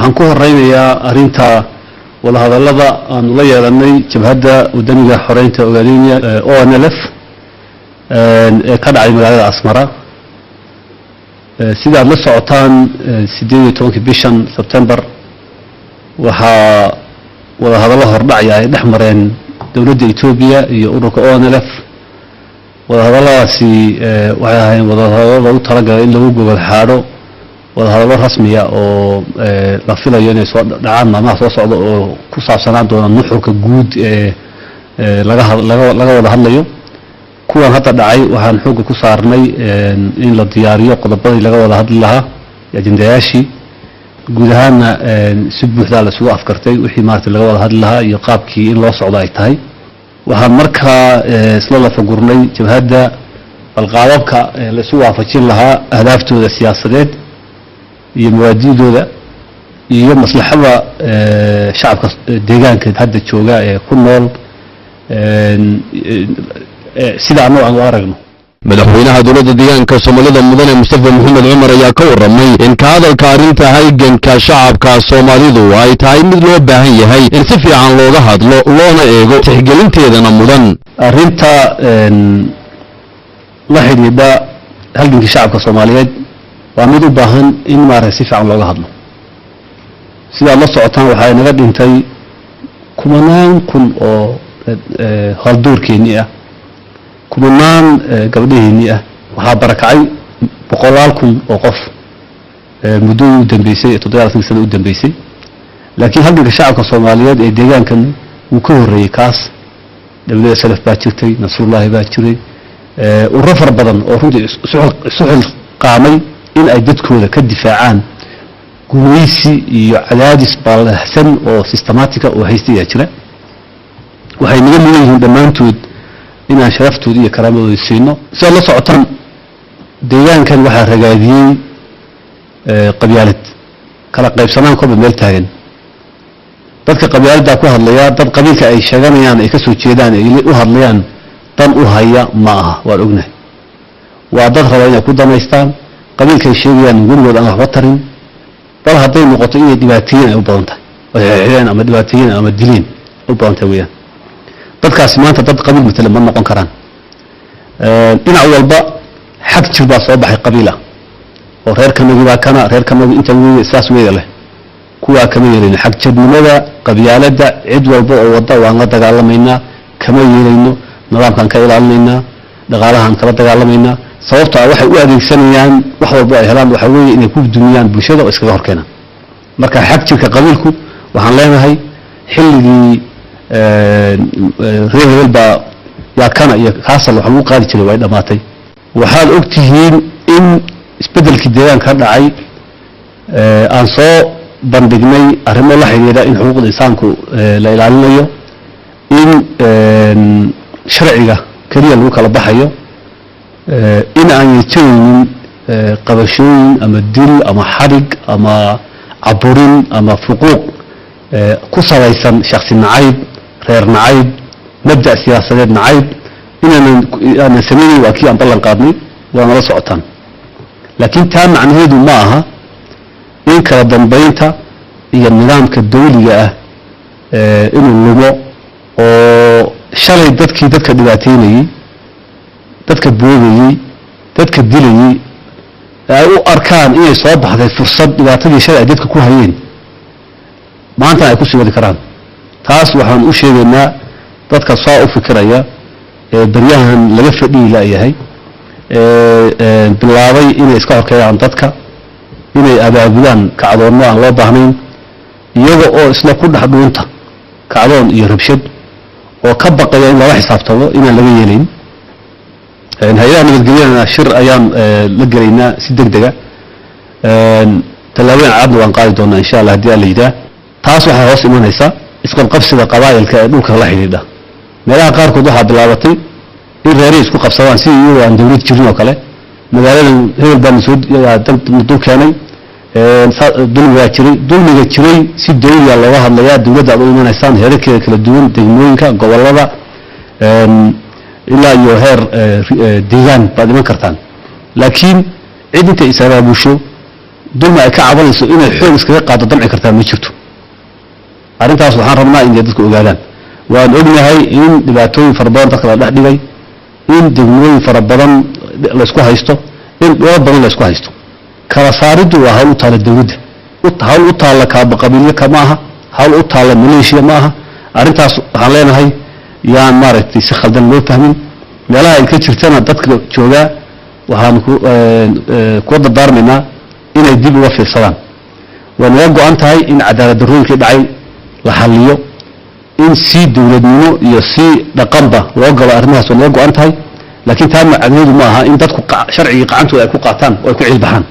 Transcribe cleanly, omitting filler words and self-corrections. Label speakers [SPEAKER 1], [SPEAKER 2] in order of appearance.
[SPEAKER 1] waxaan ku horeynayaa arinta wada hadallada aan la yeelanay jabhadda wadaniga xoreynta Ogaadenya ONLF ee ka dhacay magaalada Asmara sida la socotaan 18 bishan September waxa wada hadallo hordhacay ay dhexmareen dawladda Itoobiya iyo ururka ONLF wada hadalladaasi waxay ahaayeen wada hadallo lagu talagalay in lagu gobol xaadho wada hadallo rasmi ah oo la filayo inay soo dhacaan maalmaha soo socda oo ku saabsanaan doona nuxurka guud ee laga wada hadlayo kuwan hadda dhacay waxaan xoog ku saarnay in la diyaariyo qodobadii laga wada hadli lahaa ajendayaashii guud ahaanna si buuxda la isugu afkartay wixii maartay laga wada hadli lahaa iyo qaabkii in loo socdo ay tahay waxaan markaa isla la fagurnay jabhadda balqaadabka la isugu waafajin lahaa ahdaafdooda siyaasadeed iyo muwaadidooda iyo maslaxada shacabka deegaanka hadda jooga ee ku nool sida aan u aragno
[SPEAKER 2] madaxweynaha dowladda deegaanka Soomaalida mudane Mustafa Maxamed Cumar ayaa ka waramay in ka hadalka arinta halganka shacabka Soomaalidu ay tahay mid loo baahan yahay in si fiican looga hadlo loona eego tixgelinteedana mudan
[SPEAKER 1] arinta la xidhiidha halganka shacabka Soomaaliyeed waa mid u baahan in maarey si fiican looga hadlo sida la socotaan waxa naga dhintay kumanaan kun oo haldoorkeeni ah kumanaan gabdhaheeni ah waxa barakacay boqolaal kun oo qof muddo u dambeysay 7 sano u dambeysay laakiin halganka shacabka Soomaaliyeed ee deegaankan uu ka horeeyay kaas dawladda salaf baa jirtay Nasrullahi baa jiray urur far badan oo runtii suxul qaamay in ay dadkooda ka difaacaan gumaysi iyo cadaadis baahsan oo systematic oo haystay jira waxay naga leeyihiin dhamaantood inaan sharaftooda iyo karaamadooda siino si la socotaan deegaankan waxa ragaadiyay qabyaalad kala qaybsanaan koob meel taagan dadka qabyaalada ku hadlaya dad qabiilka ay sheeganayaan ay ka soo jeedaan ay u hadlayaan dan u haya ma aha waan ognahay waa dad raba inay ku damaystaan qabiilka ay sheegayaan gurigood aan waxba tarin bal haday noqoto inay dhibaateeyeen ay u badan tahay waxay ama dhibaateeyeen ama dileen u badan tahay weeyaan dadkaas maanta dad qabiil matala ma noqon karaan dhinac walba xaq jir baa soo baxay qabiila oo reer kamid baa kana reer kamid inta weey saas weey leh kuwa kama yeelin xaq jirnimada qabyaalada cid walba oo wada waan la dagaalamayna kama yeelayno nidaamkan ka ilaalinayna dhaqaalahan kala dagaalamayna sababta waxay u adeegsanayaan wax walba ay helaan waxa weey inay ku dumiyaan bulshada oo iskaga horkeenaan marka xaq jirka qabiilku waxaan leenahay xilligii reerba ya kana iyo kaasal waxa lagu qaadi jiray way dhamaatay waxaad ogtihiin in isbedelkii deegaanka dhacay aan soo bandhignay arrimo la xiriira in xuquuqda insaanku la ilaalinayo in sharciga kaliya lagu kala baxayo in aan yeelin qabashooyin ama dil ama xarig ama caburin ama xuquuq ku salaysan shakhsi nacayb reer nacayb mabda siyaasadeed nacayb inaan sameeyay waa kii aan ballan qaadnay waana la socotaan laakiin taa macnaheedu ma aha in kala dambeynta iyo nidaamka dawliga ah inuu lumo oo shalay dadka dhibaateynayay dadka boogayay dadka dilayay ay u arkaan inay soo baxday fursad dhibaatadii shalay dadka ku hayeen maanta ay ku sii wadi karaan taas waxaan u sheegaynaa dadka soo u fikiraya ee baryahan laga fadhiyi laayahay bilaabay inay iska horkeeyaan dadka inay abaabulaan kacdoonno aan loo baahnayn iyaga oo isla ku dhex dhuunta kacdoon iyo rabshad oo ka baqaya in laga xisaabtamo inaan laga yeelin hay'adaha nabadgelyada shir ayaan la galaynaa si degdega talaabooyin cad waan qaadi doonaa insha Allah hadii la yiraahdo taas waxa hoos imanaysa isqabqabsiga qabaa'ilka ee dhulka la xiriira meelaha qaar kood waxa bilaabatay in reeray isku qabsadaan si iyagoo aan dawlad jirin oo kale magaalada hebel baan soo dal keenay dulmiga jiray si dawliga looga hadlayaa dawladda ay imanaysan heerarkeeda kala duwan degmooyinka gobolada ilaa iyo heer deegaan baad iman kartaan laakiin cid inta isaga busho dulma ay ka cabanayso inay xoog iskaga qaado damci kartaa ma jirto arrintaas waxaan rabnaa in dadku ogaadaan waan ognahay in dhibaatooyin fara badan dadka la dhex dhigay in degmooyin fara badan la isku haysto in dhowr badan la isku haysto kala saariddu waa hawl u taala dawladda hawl u taala qabiilyo kama aha hawl u taala maleeshiya ma aha arrintaas waxaan leenahay yaan maaragtay si khaldan loo fahmin meelaha ay ka jirtana dadka joogaa waxaan ku dardaarmaynaa inay dib uga fiirsadaan waa naga go-an tahay in cadaalad darrooyinkii dhacay la xalliyo in si dawladnimo iyo si dhaqanba loo galo arrimahaas waa naga go-an tahay laakiin taa macnaheedu ma aha in dadku sharcigii qacantooda ay ku qaataan oo ay ku cilbaxaan